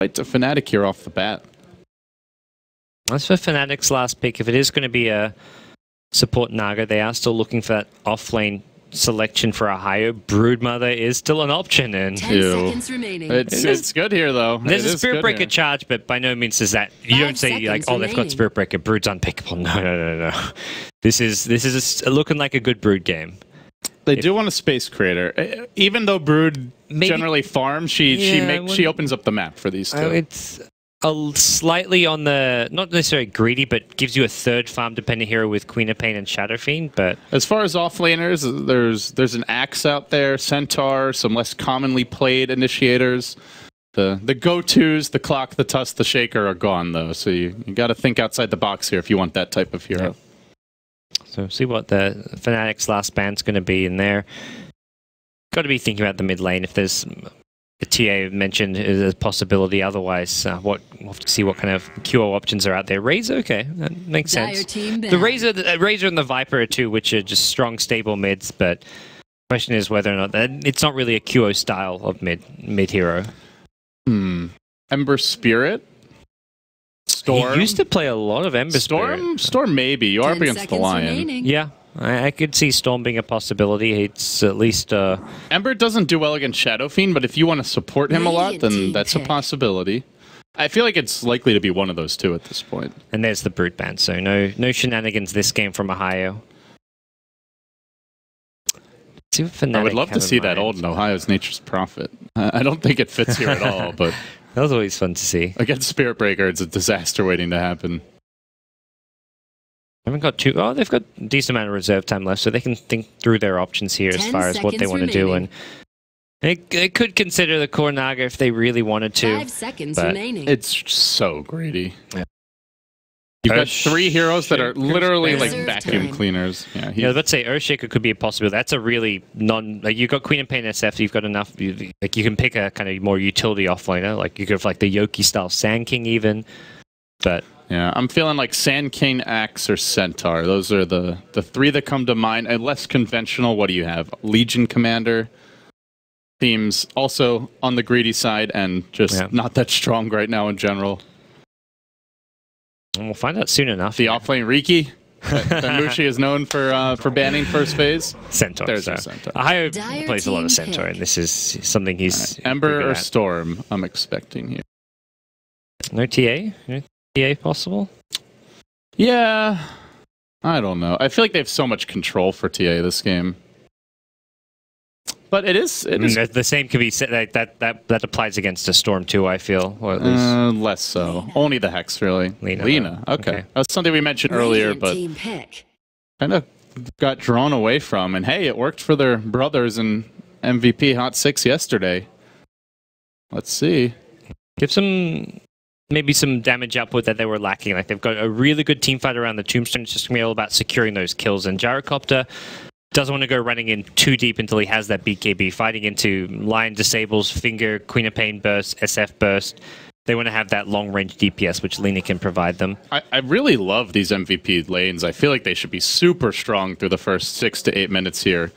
Right to Fnatic here off the bat. That's for Fnatic's last pick. If it is going to be a support Naga, they are still looking for that offlane selection for Ohio. Broodmother is still an option, and 10 seconds remaining. It's good here though. There's a Spirit Breaker charge, but by no means is that you don't say like, oh, they've got Spirit Breaker. Brood's unpickable. No. This is looking like a good Brood game. They do want a space creator, even though Brood generally farms. She opens up the map for these two. It's slightly on the not necessarily greedy, but gives you a third farm dependent hero with Queen of Pain and Shadow Fiend. But as far as offlaners, there's an Axe out there, Centaur, some less commonly played initiators. The go-tos, the Clock, the Tusk, the Shaker are gone though, so you got to think outside the box here if you want that type of hero. Yeah. So see what the Fnatic's last band's going to be in there. Got to be thinking about the mid lane if there's a TA mentioned is a possibility. Otherwise, we'll have to see what kind of QO options are out there. Razor, okay, that makes sense. The Razor and the Viper are two, which are just strong, stable mids. But the question is whether or not it's not really a QO style of mid hero. Ember Spirit. Storm. He used to play a lot of Ember Spirit. Storm maybe. You are up against the Lion. Remaining. Yeah, I could see Storm being a possibility. It's at least... Ember doesn't do well against Shadow Fiend, but if you want to support him a lot, then that's a possibility. I feel like it's likely to be one of those two at this point. And there's the Brute Band, so no shenanigans this game from Ohio. See what Fnatic I would love to see that mind. old in Ohio's Nature's Prophet. I don't think it fits here at all, but... That was always fun to see. Against Spirit Breaker, it's a disaster waiting to happen. Haven't got too... Oh, they've got a decent amount of reserve time left, so they can think through their options here as far as what they want to do. And they could consider the core Naga if they really wanted to. 5 seconds remaining. It's so greedy. Yeah. You've got 3 heroes that are literally like vacuum cleaners. Yeah, I was about to say Earthshaker could be a possibility. That's a really you've got Queen and Pain SF, you've got enough. You can pick a kind of more utility offlaner. Like you could have like the Yoki style Sand King even. But yeah, I'm feeling like Sand King, Axe, or Centaur. Those are the 3 that come to mind. And less conventional, what do you have? Legion Commander. Seems also on the greedy side and just not that strong right now in general. And we'll find out soon enough. The offlane Riki that Mushi is known for banning first phase. Centaur. There's a Centaur. Ohio plays a lot of Centaur, and this is something he's... Ember or Storm, I'm expecting here. No TA? No TA possible? Yeah. I don't know. I feel like they have so much control for TA this game. But it is the same can be said that applies against a Storm too, I feel, or at least less so. Only the Hex really. Lina. Okay. That's something we mentioned earlier, but kind of got drawn away from. And hey, it worked for their brothers in MVP Hot 6 yesterday. Let's see. Give maybe some damage output that they were lacking. Like they've got a really good team fight around the Tombstone. It's just gonna be all about securing those kills. And Gyrocopter doesn't want to go running in too deep until he has that BKB. Fighting into Lion disables, Finger, Queen of Pain burst, SF burst. They want to have that long-range DPS, which Lina can provide them. I really love these MVP lanes. I feel like they should be super strong through the first 6 to 8 minutes here.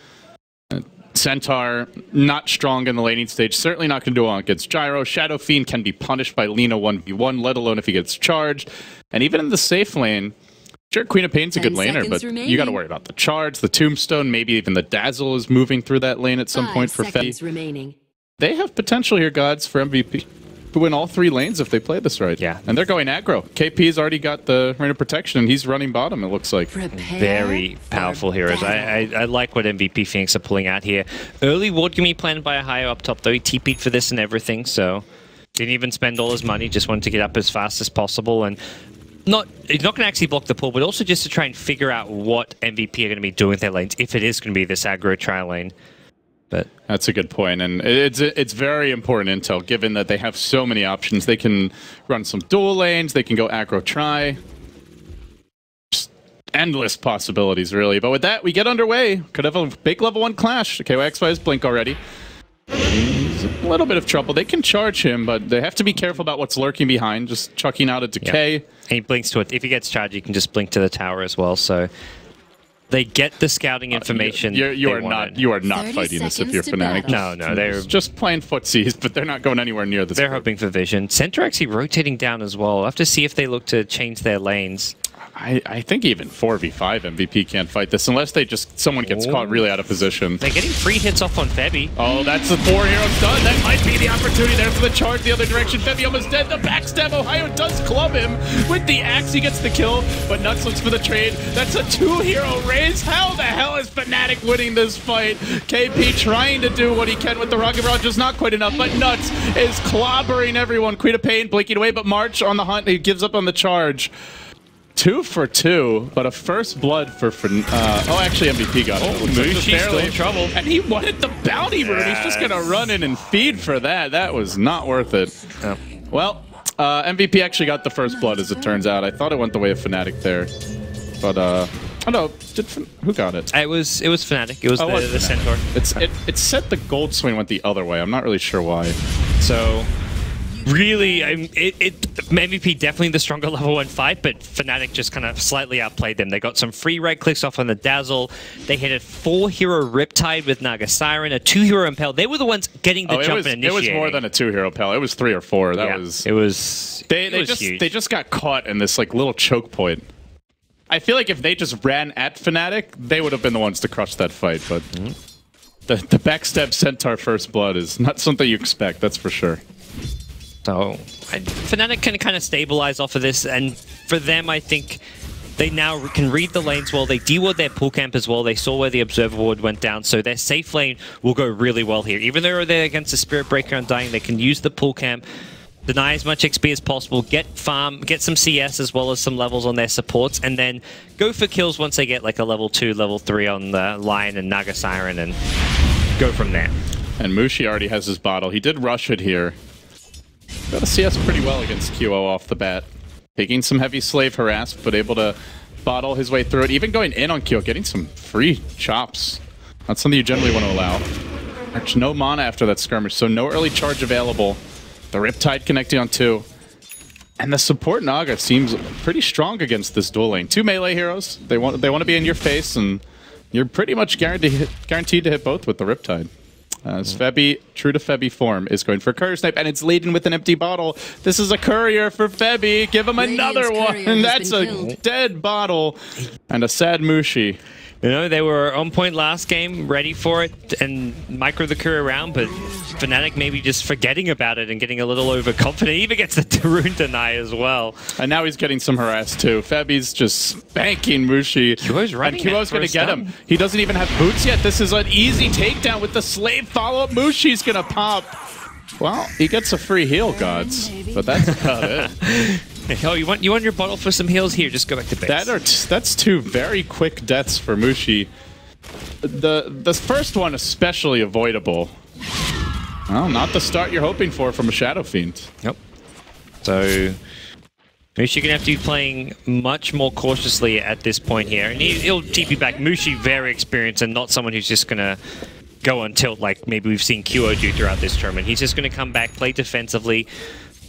Centaur, not strong in the laning stage. Certainly not going to do well against Gyro. Shadow Fiend can be punished by Lina 1v1, let alone if he gets charged. And even in the safe lane, sure, Queen of Pain's a good laner, but you got to worry about the charge, the Tombstone, maybe even the Dazzle is moving through that lane at some point for Fetty. They have potential here, gods, for MVP to win all 3 lanes if they play this right. Yeah. And they're going aggro. KP's already got the Rain of Protection, and he's running bottom, it looks like. Very powerful heroes. I like what MVP Phoenix are pulling out here. Early ward can be planned by Ohio up top, though. He TP'd for this and everything, so didn't even spend all his money, just wanted to get up as fast as possible. And he's not going to actually block the pull, but also just to try and figure out what MVP are going to be doing with their lanes, if it is going to be this aggro tri lane. But that's a good point, and it's very important intel, given that they have so many options. They can run some dual lanes, they can go aggro tri. Just endless possibilities, really. But with that, we get underway. Could have a big level 1 clash. KYXY has Blink already. He's a little bit of trouble. They can charge him, but they have to be careful about what's lurking behind. Just chucking out a decay. Yep. And he blinks to it. If he gets charged, you can just blink to the tower as well. So They get the scouting information. You are not fighting this if you're Fnatic. No, they're just playing footsies, but they're not going anywhere near this. They're hoping for vision. Center actually rotating down as well. We'll have to see if they look to change their lanes. I think even 4v5 MVP can't fight this unless someone gets caught really out of position. They're getting free hits off on Febby. Oh, that's the 4 heroes done. That might be the opportunity there for the charge the other direction. Febby almost dead. The backstab. Ohio does club him with the axe. He gets the kill, but Nuts looks for the trade. That's a 2-hero raise. How the hell is Fnatic winning this fight? KP trying to do what he can with the Rocket Barrage, just not quite enough, but Nuts is clobbering everyone. Queen of Pain blinking away, but March on the hunt. He gives up on the charge. 2 for 2, but a first blood for oh, actually MVP got it. Oh, Mushi's still in trouble. And he wanted the bounty rune. He's just going to run in and feed for that. That was not worth it. Oh. Well, MVP actually got the first blood, as it turns out. I thought it went the way of Fnatic there. But, oh no, who got it? It was Fnatic. It was the Centaur. It said the gold swing went the other way. I'm not really sure why. So... really, MVP definitely the stronger level 1 fight, but Fnatic just kind of slightly outplayed them. They got some free right clicks off on the Dazzle. They hit a 4-hero Riptide with Naga Siren, a 2-hero Impel. They were the ones getting the jump and initiating. It was more than a 2-hero Impel. It was 3 or 4. It was huge. They just got caught in this like little choke point. I feel like if they just ran at Fnatic, they would have been the ones to crush that fight. But the backstab Centaur first blood is not something you expect. That's for sure. So, Fnatic can kind of stabilize off of this, and for them, I think they now can read the lanes well. They de-ward their pull camp as well. They saw where the Observer Ward went down, so their safe lane will go really well here. Even though they're against the Spirit Breaker Undying, they can use the pull camp, deny as much XP as possible, get farm, get some CS as well as some levels on their supports, and then go for kills once they get like a level 2, level 3 on the Lion and Naga Siren, and go from there. And Mushi already has his bottle. He did rush it here. Got to CS pretty well against QO off the bat. Taking some heavy slave harass, but able to bottle his way through it. Even going in on QO, getting some free chops. Not something you generally want to allow. There's no mana after that skirmish, so no early charge available. The Riptide connecting on 2. And the support Naga seems pretty strong against this dual lane. 2 melee heroes. They want to be in your face, and you're pretty much guaranteed to hit both with the Riptide. As Febby, true to Febby form, is going for Courier Snipe, and it's leading with an empty bottle. This is a Courier for Febby. Give him another one. That's a dead bottle. And a sad Mushi. You know, they were on point last game, ready for it, and micro the Courier around, but Fnatic maybe just forgetting about it and getting a little overconfident. He even gets the rune deny as well. And now he's getting some harass too. Febby's just spanking Mushi. QO's running. And QO's going to get him. He doesn't even have boots yet. This is an easy takedown with the slave follow-up. Mushi's going to pop. Well, he gets a free heal, gods. But that's about it. Oh, you want your bottle for some heals? Here, just go back to base. That's 2 very quick deaths for Mushi. The first one especially avoidable. Well, not the start you're hoping for from a Shadow Fiend. Yep. So Mushi gonna have to be playing much more cautiously at this point here, and he'll TP back. Mushi very experienced and not someone who's just gonna go on tilt like maybe we've seen QO do throughout this tournament. He's just gonna come back, play defensively,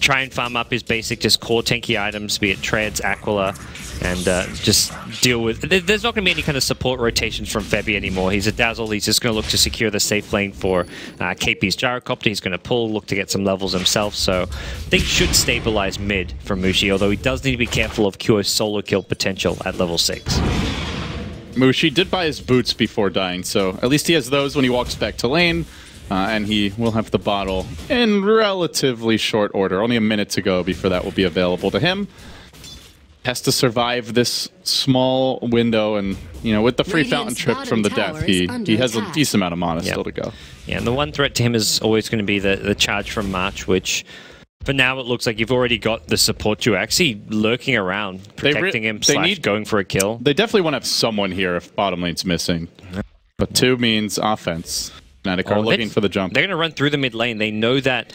try and farm up his basic, just core tanky items, be it Treads, Aquila, and just deal with... There's not going to be any kind of support rotations from Febby anymore. He's a Dazzle. He's just going to look to secure the safe lane for KP's Gyrocopter. He's going to pull, look to get some levels himself, so things should stabilize mid for Mushi, although he does need to be careful of QO's solo kill potential at level 6. Mushi did buy his boots before dying, so at least he has those when he walks back to lane. And he will have the bottle in relatively short order. Only a minute to go before that will be available to him. Has to survive this small window, and you know, with the free fountain trip from the death, he has a decent amount of mana still to go. Yeah, and the one threat to him is always going to be the charge from March, which for now it looks like you've already got the support duo actually lurking around, protecting him / going for a kill. They definitely want to have someone here if bottom lane's missing. But 2 means offense. Fnatic are looking for the jump. They're going to run through the mid lane. They know that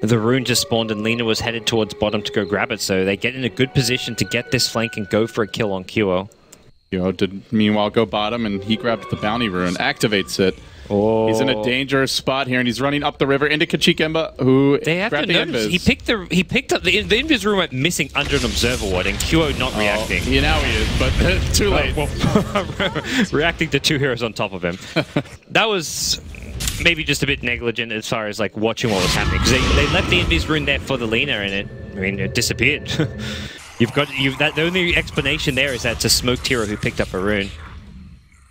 the rune just spawned and Lina was headed towards bottom to go grab it, so they get in a good position to get this flank and go for a kill on QO. QO did meanwhile go bottom, and he grabbed the bounty rune, activates it. Oh. He's in a dangerous spot here, and he's running up the river into Kachikemba, who they have to grabbed the notice, invis. he picked up the invis room went missing under an observer ward, and QO not reacting. Yeah, now he is, but too late. Reacting to 2 heroes on top of him. That was maybe just a bit negligent as far as like watching what was happening, because they left the invis rune there for the Lina, and it disappeared. The only explanation there is that it's a smoked hero who picked up a rune.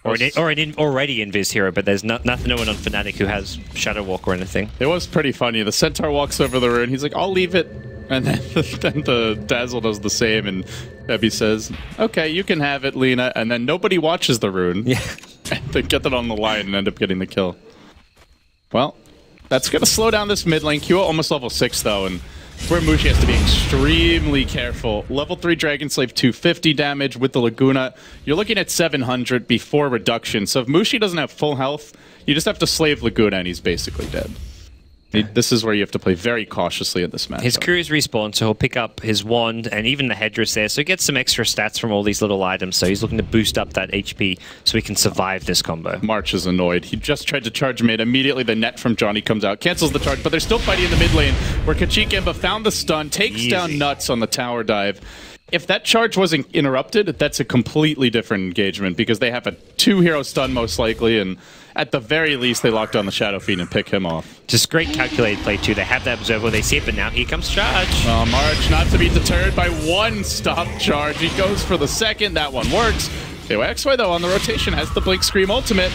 Or an already invis hero, but there's no one on Fnatic who has Shadow Walk or anything. It was pretty funny. The Centaur walks over the rune. He's like, I'll leave it. And then, then the Dazzle does the same. And Febby says, okay, you can have it, Lina. And then nobody watches the rune. Yeah. And they get it on the line and end up getting the kill. Well, that's going to slow down this mid lane. QO almost level 6, though. And where Mushi has to be extremely careful. Level 3 Dragon Slave, 250 damage with the Laguna. You're looking at 700 before reduction. So if Mushi doesn't have full health, you just have to slave Laguna and he's basically dead. This is where you have to play very cautiously in this match. His crew is respawned, so he'll pick up his wand and even the headdress there, so he gets some extra stats from all these little items, so he's looking to boost up that HP so he can survive this combo. March is annoyed. He just tried to charge mid. Immediately the net from Johnny comes out, cancels the charge, but they're still fighting in the mid lane, where Kachikemba found the stun, takes down Nuts on the tower dive. If that charge wasn't interrupted, that's a completely different engagement, because they have a 2-hero stun most likely, and at the very least, they lock down the Shadow Fiend and pick him off. Just great calculated play, too. They have that Observer, they see it, but now here comes Charge. March not to be deterred by one stop charge. He goes for the second. That one works. KOXY, though, on the rotation, has the Blink Scream ultimate.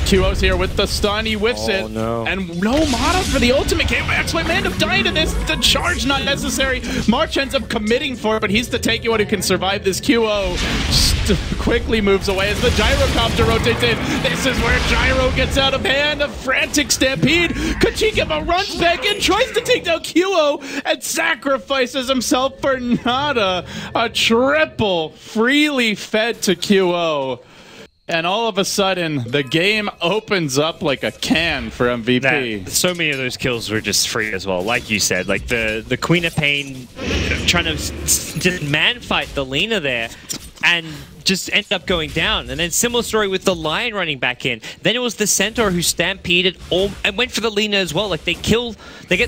QO's here with the stun. He whiffs it. No. And no mana for the ultimate. KOXY may end up dying to this. The charge not necessary. March ends up committing for it, but he's the tanky one who can survive this. QO quickly moves away as the gyrocopter rotates in. This is where Gyro gets out of hand. A frantic stampede. Kachikemba runs back in, tries to take down QO, and sacrifices himself for nada. A triple freely fed to QO. And all of a sudden, the game opens up like a can for MVP. So many of those kills were just free as well, like you said. Like the Queen of Pain trying to just man fight the Lina there and just ended up going down. And then similar story with the Lion running back in. Then it was the Centaur who stampeded and went for the Lina as well. Like they get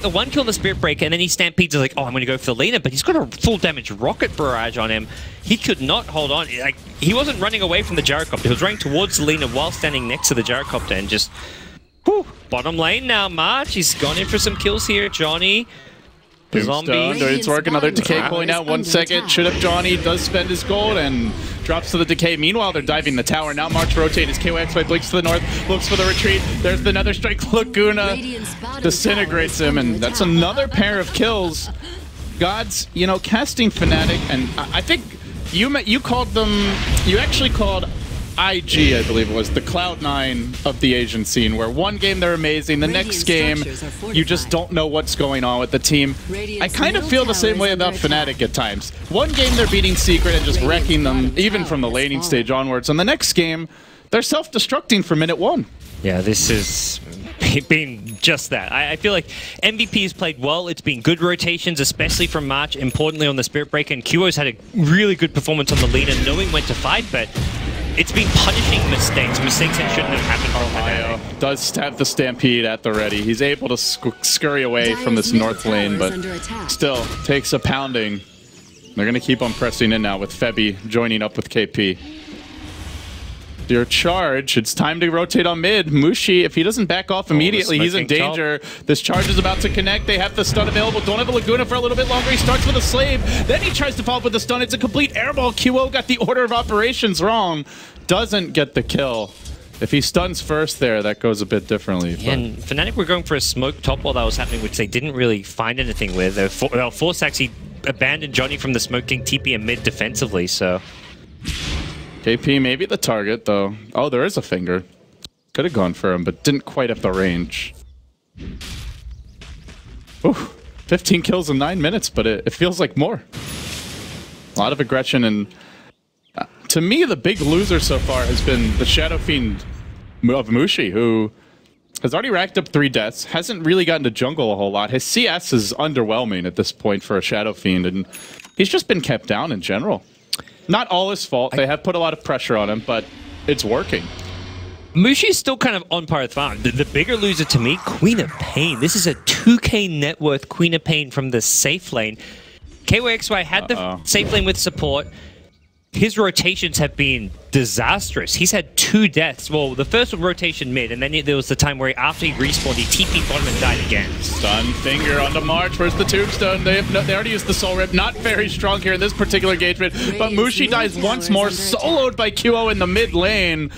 the one kill on the Spirit Breaker, and then he stampedes like, oh, I'm going to go for the Lina, but he's got a full damage rocket barrage on him. He could not hold on. Like he wasn't running away from the gyrocopter. He was running towards the Lina while standing next to the gyrocopter, and just bottom lane now. March, he's gone in for some kills here. Johnny. Zombie. It's working. Another decay coin out. 1 second. Should have Johnny. Does spend his gold and drops to the decay. Meanwhile, they're diving the tower. Now March rotate as KOXY blinks to the north. Looks for the retreat. There's the Nether Strike. Laguna disintegrates him. And that's another pair of kills. Gods, you know, casting Fnatic. And I think you called them... You actually called IG, I believe it was, the Cloud9 of the Asian scene, where one game they're amazing, the next game you just don't know what's going on with the team. I kind of feel the same way about Fnatic at times. One game they're beating Secret and just wrecking them, even from the laning stage onwards, and the next game they're self-destructing from minute 1. Yeah, this has been just that. I feel like MVP has played well. It's been good rotations, especially from March, importantly on the Spirit Breaker, and QO's had a really good performance on the Lina, knowing when to fight, but it's been punishing mistakes that shouldn't have happened from Fnatic. Does have the Stampede at the ready. He's able to scurry away from this north lane, but still takes a pounding. They're going to keep on pressing in now with Febby joining up with KP. Your charge, it's time to rotate on mid. Mushi, if he doesn't back off immediately, he's in danger. This charge is about to connect. They have the stun available. Don't have a Laguna for a little bit longer. He starts with a slave. Then he tries to follow up with the stun. It's a complete airball. QO got the order of operations wrong. Doesn't get the kill. If he stuns first there, that goes a bit differently. Yeah, and Fnatic were going for a smoke top while that was happening, which they didn't really find anything with. They were forced to actually abandon Johnny from the smoking TP and mid defensively, so... KP maybe the target, though. Oh, there is a finger. Could have gone for him, but didn't quite have the range. Ooh, 15 kills in 9 minutes, but it feels like more. A lot of aggression, and to me, the big loser so far has been the Shadow Fiend of Mushi, who has already racked up 3 deaths, hasn't really gotten to jungle a whole lot. His CS is underwhelming at this point for a Shadow Fiend, and he's just been kept down in general. Not all his fault. They have put a lot of pressure on him, but it's working. Mushi's still kind of on par with Farm. The bigger loser to me, Queen of Pain. This is a 2k net worth Queen of Pain from the safe lane. KYXY had the safe lane with support. His rotations have been disastrous. He's had 2 deaths. Well, the first one rotation mid, and then there was the time where after he respawned, he TP'd bottom and died again. Stun finger onto March. Where's the tombstone? They already used the soul rip. Not very strong here in this particular engagement. But Mushi dies once more, soloed by QO in the mid lane.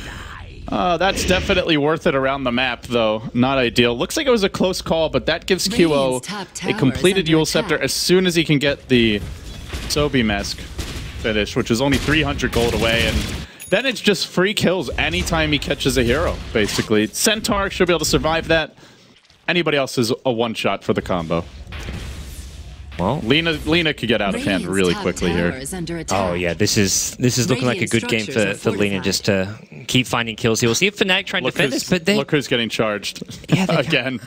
That's definitely worth it around the map, though. Not ideal. Looks like it was a close call, but that gives QO a completed Eul Scepter as soon as he can get the Sobi Mask finish, which is only 300 gold away, and then it's just free kills anytime he catches a hero, basically. Centaur should be able to survive that. Anybody else is a one-shot for the combo. Well, Lina could get out of hand really quickly here. Oh yeah, this is looking like a good game for Lina, just to keep finding kills here. We'll see if Fnatic trying to defend this, but look who's getting charged. Yeah, again.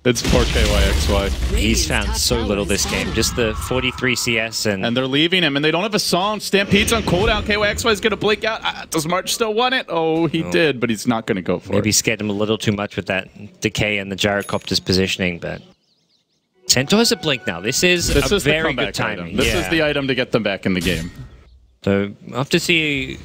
It's poor KYXY. He's found so little this game. Just the 43 CS and they're leaving him, and they don't have a song. Stampede's on cooldown. KYXY is going to blink out. Does March still want it? Oh, he did, but he's not going to go for it. Maybe scared him a little too much with that decay and the gyrocopter's positioning, but Centaur has a blink now. This is a very good timing. This is the item to get them back in the game. So I'll have to see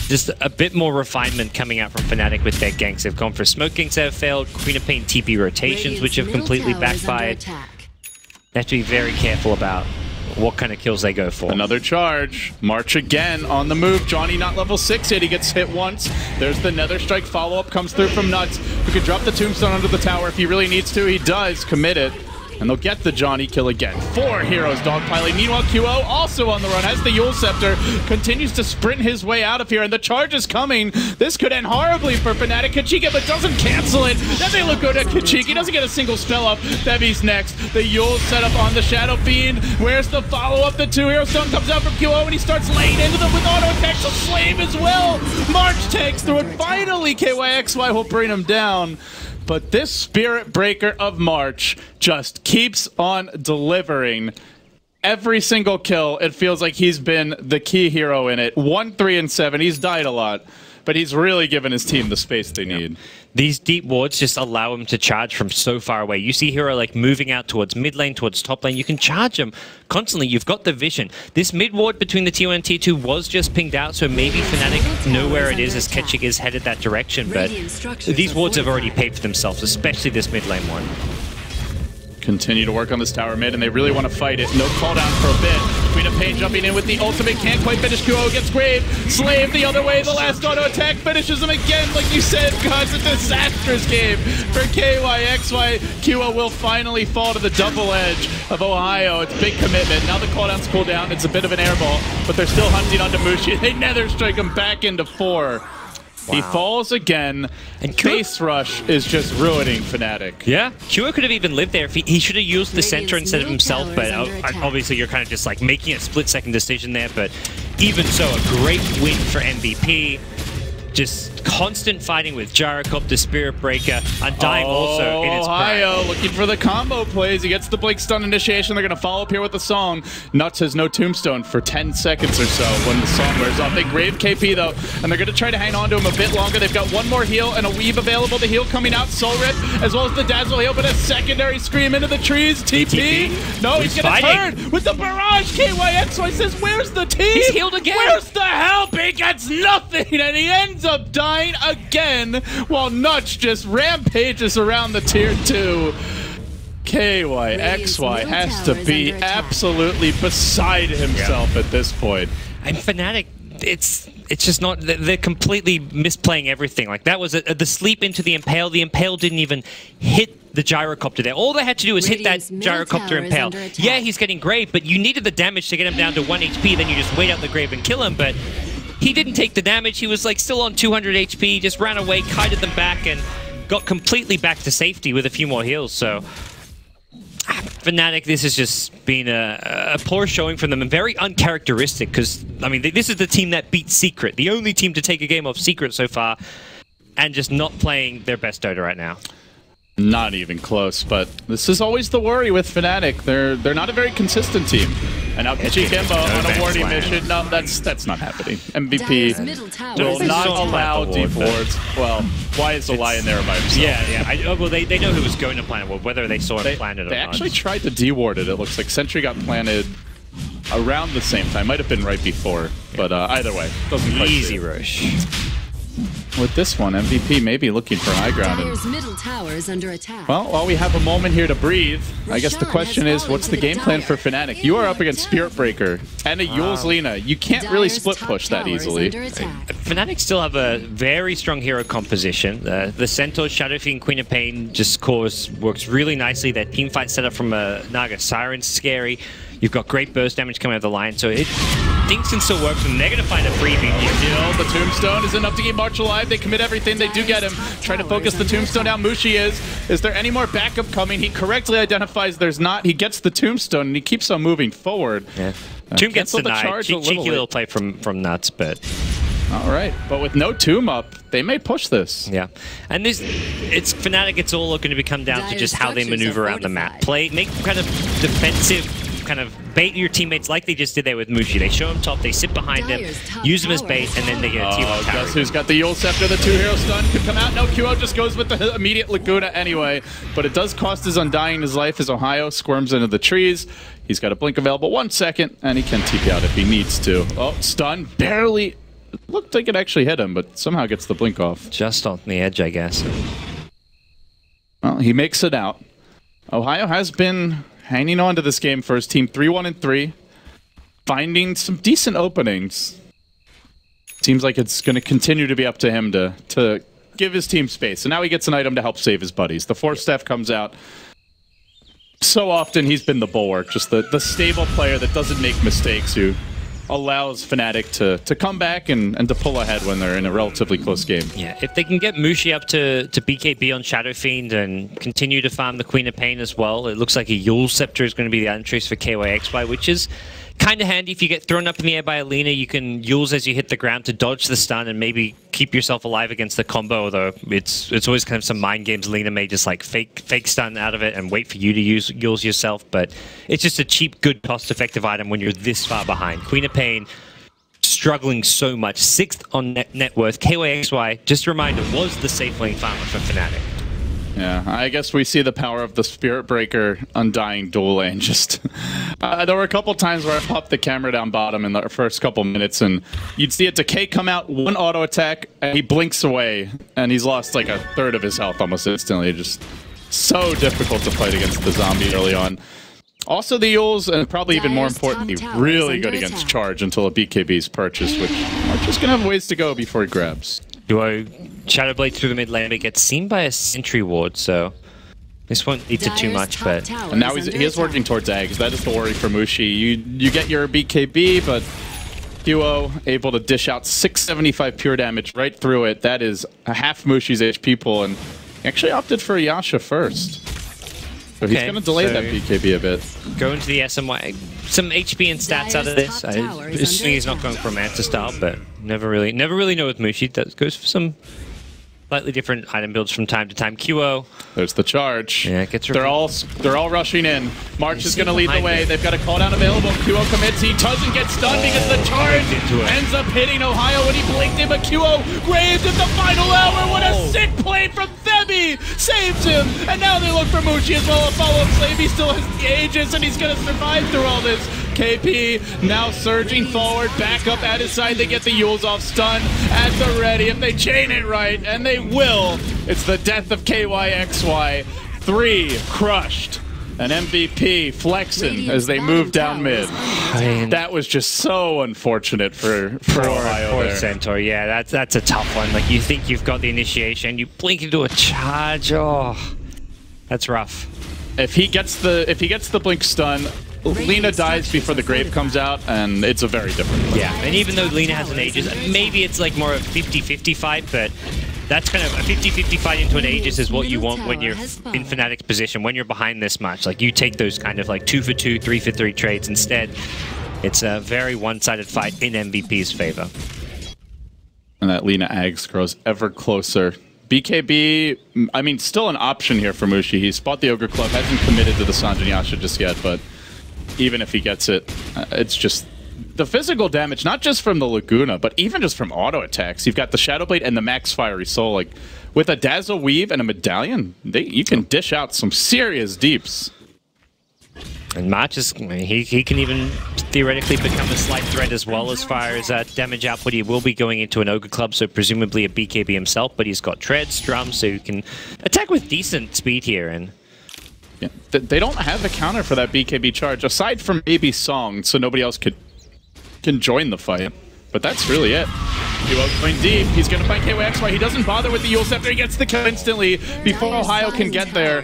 just a bit more refinement coming out from Fnatic with their ganks. They've gone for smoke ganks that have failed, Queen of Pain TP rotations, which have completely backfired. They have to be very careful about what kind of kills they go for. Another charge. March again on the move. Johnny not level 6 yet. He gets hit once. There's the Nether Strike follow-up. Comes through from Nuts. Who can drop the tombstone under the tower if he really needs to. He does. Commit it. And they'll get the Johnny kill again. 4 heroes dogpiling. Meanwhile, QO also on the run. Has the Eul Scepter. Continues to sprint his way out of here. And the charge is coming. This could end horribly for Fnatic. Kachika, but doesn't cancel it. Then they look good at Kachika. He doesn't get a single spell up. Debbie's next. The Eul setup on the Shadow Fiend. Where's the follow-up? The 2-hero stone comes out from QO, and he starts laying into them with auto attacks. A slave as well. March takes through it. Finally, KYXY will bring him down. But this Spirit Breaker of March just keeps on delivering. Every single kill, it feels like he's been the key hero in it. 1, 3, and 7. He's died a lot, but he's really given his team the space they need. These deep wards just allow him to charge from so far away. You see hero like moving out towards mid lane, towards top lane. You can charge him constantly. You've got the vision. This mid ward between the T1 and T2 was just pinged out, so maybe Fnatic know where it is as Ketchik is headed that direction. But these wards have already paid for themselves, especially this mid lane one. Continue to work on this tower mid, and they really want to fight it. No cooldown for a bit. Queen of Pain jumping in with the ultimate. Can't quite finish. QO gets Grave. Slave the other way. The last auto attack finishes him again. Like you said, guys, a disastrous game for KYXY. QO will finally fall to the double edge of Ohio. It's big commitment. Now the cooldown's cooled down. It's a bit of an airball, but they're still hunting onto Mushi. They nether strike him back into 4. Wow. He falls again, and Base Rush is just ruining Fnatic. Yeah, QO could have even lived there if he should have used the center instead of himself, but obviously you're kind of just like making a split-second decision there, but even so, a great win for MVP. Just constant fighting with Gyrocopter, Spirit Breaker, Undying also in his Ohio looking for the combo plays. He gets the Blink Stun initiation. They're going to follow up here with the song. Nuts has no tombstone for 10 seconds or so when the song wears off. They grave KP though, and they're going to try to hang on to him a bit longer. They've got one more heal and a weave available. The heal coming out, Soul Rip, as well as the Dazzle heal, but a secondary scream into the trees. TP. No, he's going to turn with the barrage. KYXY says, where's the team? He's healed again. Where's the help? He gets nothing, and he ends up dying again while Nuts just rampages around the tier 2. KYXY has to be absolutely beside himself at this point. And Fnatic, it's just not, they're completely misplaying everything. Like that was the sleep into the Impale. The Impale didn't even hit the Gyrocopter there. All they had to do was hit that Gyrocopter Impale. Yeah, he's getting Grave, but you needed the damage to get him down to 1 HP, then you just wait out the Grave and kill him, but he didn't take the damage. He was like still on 200 HP, just ran away, kited them back, and got completely back to safety with a few more heals. So Fnatic, this has just been a poor showing from them and very uncharacteristic because, I mean, this is the team that beat Secret, the only team to take a game off Secret so far, and just not playing their best Dota right now. Not even close, but this is always the worry with Fnatic. They're not a very consistent team. And now Kichikemba on a warning mission. No, that's not happening. MVP will not allow deep wards. Well, why is Eli in there by himself? Yeah. Well, they know who was going to plant a ward, whether they saw him plant it or not. They actually tried to de-ward it. It looks like Sentry got planted around the same time. Might have been right before, but either way, doesn't quite easy rush. With this one, MVP maybe looking for high ground. Middle tower is under attack. Well, while we have a moment here to breathe, I guess the question is, what's the game plan for Fnatic? You are up against Spirit Breaker and a Yule's Lina. You can't really split push that easily. Fnatic still have a very strong hero composition. The Centaur, Shadow Fiend, Queen of Pain just works really nicely. That team fight set up from a Naga Siren's scary. You've got great burst damage coming out of the line, so things can still work, and they're going to find a freebie here. The Tombstone is enough to keep March alive. They commit everything. They do get him. Trying to focus the Tombstone down. Mushi is. Is there any more backup coming? He correctly identifies there's not. He gets the Tombstone, and he keeps on moving forward. Yeah. Tomb gets denied. Cheeky little play from Nuts, but... All right, but with no Tomb up, they may push this. Yeah, and it's Fnatic. It's all going to come down to just how they maneuver around the map. Make kind of defensive, kind of bait your teammates like they just did there with Mushi. They show him top, they sit behind them, use them as bait, and then they get a team on tower. Guess who's got the Yule Scepter? The 2-hero stun could come out. No, QO just goes with the immediate Laguna anyway, but it does cost his Undying his life as Ohio squirms into the trees. He's got a blink available 1 second, and he can TP out if he needs to. Oh, stun, barely. Looked like it actually hit him, but somehow gets the blink off. Just on the edge, I guess. Well, he makes it out. Ohio has been hanging on to this game for his team 3-1-3, finding some decent openings. Seems like it's going to continue to be up to him to give his team space. And now he gets an item to help save his buddies. The Force Staff comes out. So often he's been the bulwark, just the stable player that doesn't make mistakes, who allows Fnatic to come back and to pull ahead when they're in a relatively close game. Yeah, if they can get Mushi up to BKB on Shadow Fiend and continue to farm the Queen of Pain as well, it looks like a Yule Scepter is going to be the entries for KYXY, which is kind of handy. If you get thrown up in the air by a Lina, you can Yules as you hit the ground to dodge the stun and maybe keep yourself alive against the combo, although it's always kind of some mind games. Lina may just like fake stun out of it and wait for you to use Yules yourself, but it's just a cheap, good, cost-effective item when you're this far behind. Queen of Pain struggling so much. 6th on net worth. KYXY, just a reminder, was the safe lane farmer for Fnatic. Yeah, I guess we see the power of the Spirit Breaker Undying dual lane. Just there were a couple times where I popped the camera down bottom in the first couple minutes, and you'd see a Decay come out, 1 auto attack, and he blinks away, and he's lost like 1/3 of his health almost instantly. Just so difficult to fight against the zombie early on. Also the Yules, and probably even more importantly, really good against charge until a BKB is purchased, which are just going to have ways to go before he grabs. Duo Shadow Blade through the mid lane, but gets seen by a sentry ward, so this won't lead to too much. But and now he is working towards Ags. That is the worry for Mushi. You get your BKB, but Duo able to dish out 675 pure damage right through it. That is a half Mushi's HP pool, and he actually opted for Yasha first. So he's going to delay that BKB a bit. Go into the SMY. Some HP and stats out of this. I assume he's not going for Manta style, but never really know with Mushi. That goes for some slightly different item builds from time to time. QO. There's the charge. Yeah, it gets they're all rushing in. March is going to lead the way. They've got a call down available. QO commits. He doesn't get stunned because the charge ends up hitting Ohio when he blinked in, but QO graves at the final hour. What a sick play from Themi! Saves him! And now they look for Mushi as well. A follow-up slave. He still has the Aegis, and he's going to survive through all this. KP now surging forward, back up at his side. They get the Yules off stun at the ready. If they chain it right, and they will, it's the death of KYXY. 3 crushed. An MVP flexing as they move down mid. That was just so unfortunate for Ohio poor there. Centaur. Yeah, that's a tough one. Like, you think you've got the initiation, you blink into a charge. Oh, that's rough. If he gets the blink stun, Lina dies before the grave comes out, and it's a very different play. Yeah, and even though Lina has an Aegis, maybe it's like more a 50-50 fight, but that's kind of a 50-50 fight into an Aegis is what you want when you're in Fnatic's position, when you're behind this much. Like, you take those kind of like 2-for-2, 3-for-3 trades. Instead, it's a very one-sided fight in MVP's favor. And that Lina Ags grows ever closer. BKB, I mean, still an option here for Mushi. He's bought the Ogre Club, hasn't committed to the Sanjin Yasha just yet, but even if he gets it. It's just the physical damage, not just from the Laguna, but even just from auto attacks. You've got the Shadow Blade and the Max Fiery Soul. Like, with a Dazzle Weave and a Medallion, you can dish out some serious deeps. And March is, he can even theoretically become a slight threat as well as far as damage output. He will be going into an Ogre Club, so presumably a BKB himself, but he's got Treads, Drums, so he can attack with decent speed here. And yeah, they don't have a counter for that BKB charge, aside from maybe Song, so nobody else can join the fight. But that's really it. Duo going deep. He's going to find KYXY. He doesn't bother with the Yule Scepter. He gets the kill instantly before Ohio can get there.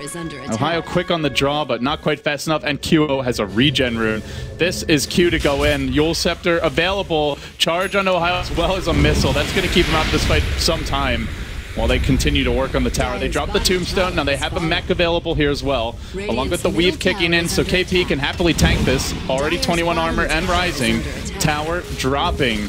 Ohio quick on the draw, but not quite fast enough. And QO has a regen rune. This is Q to go in. Yule Scepter available. Charge on Ohio as well as a missile. That's going to keep him out of this fight some time. While they continue to work on the tower. They drop the Tombstone. Now they have a mech available here as well, along with the Weave kicking in, so KP can happily tank this. Already 21 armor and rising. Tower dropping.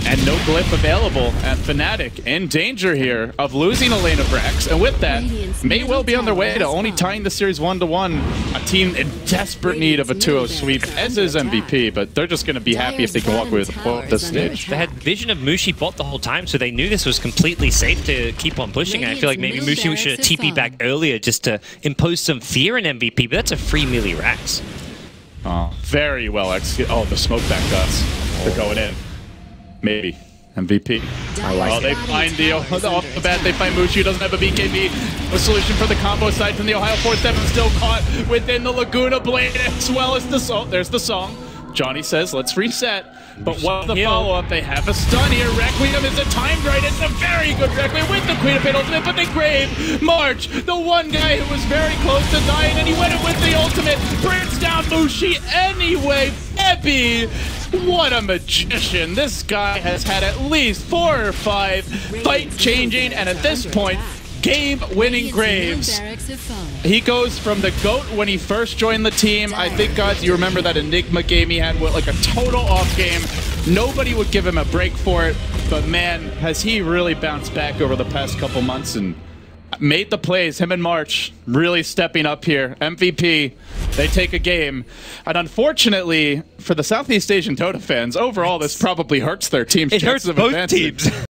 And no glyph available at Fnatic. In danger here of losing a lane of Rex. And with that, may well be on their way to only tying the series 1-1. A team in desperate need of a 2-0 sweep, as is MVP, but they're just going to be happy if they can walk away with a point at this stage. They had vision of Mushi bot the whole time, so they knew this was completely safe to keep on pushing. And I feel like maybe Mushi should have TP back earlier just to impose some fear in MVP, but that's a free melee Rax. Oh, very well executed. Oh, the smoke back does. They're going in. Maybe. MVP. I like they find the off the bat, they find Mushi, who doesn't have a BKB. A solution for the combo side from the Ohio 4-step, and still caught within the Laguna Blade, as well as the song. There's the song. Johnny says, let's reset. But what's the follow-up? They have a stun here. Requiem is a timed right. It's a very good Requiem with the Queen of Fate ultimate, but they grave March, the one guy who was very close to dying, and he went in with the ultimate. Brings down Mushi anyway. Ebby, what a magician. This guy has had at least 4 or 5 fight-changing, and at this point, game-winning Graves. He goes from the GOAT when he first joined the team. I think, guys, you remember that Enigma game he had with like a total off game. Nobody would give him a break for it, but man, has he really bounced back over the past couple months and made the plays. Him and March really stepping up here. MVP, they take a game. And unfortunately, for the Southeast Asian Dota fans, overall this probably hurts their team's chances of advancing. It hurts both teams.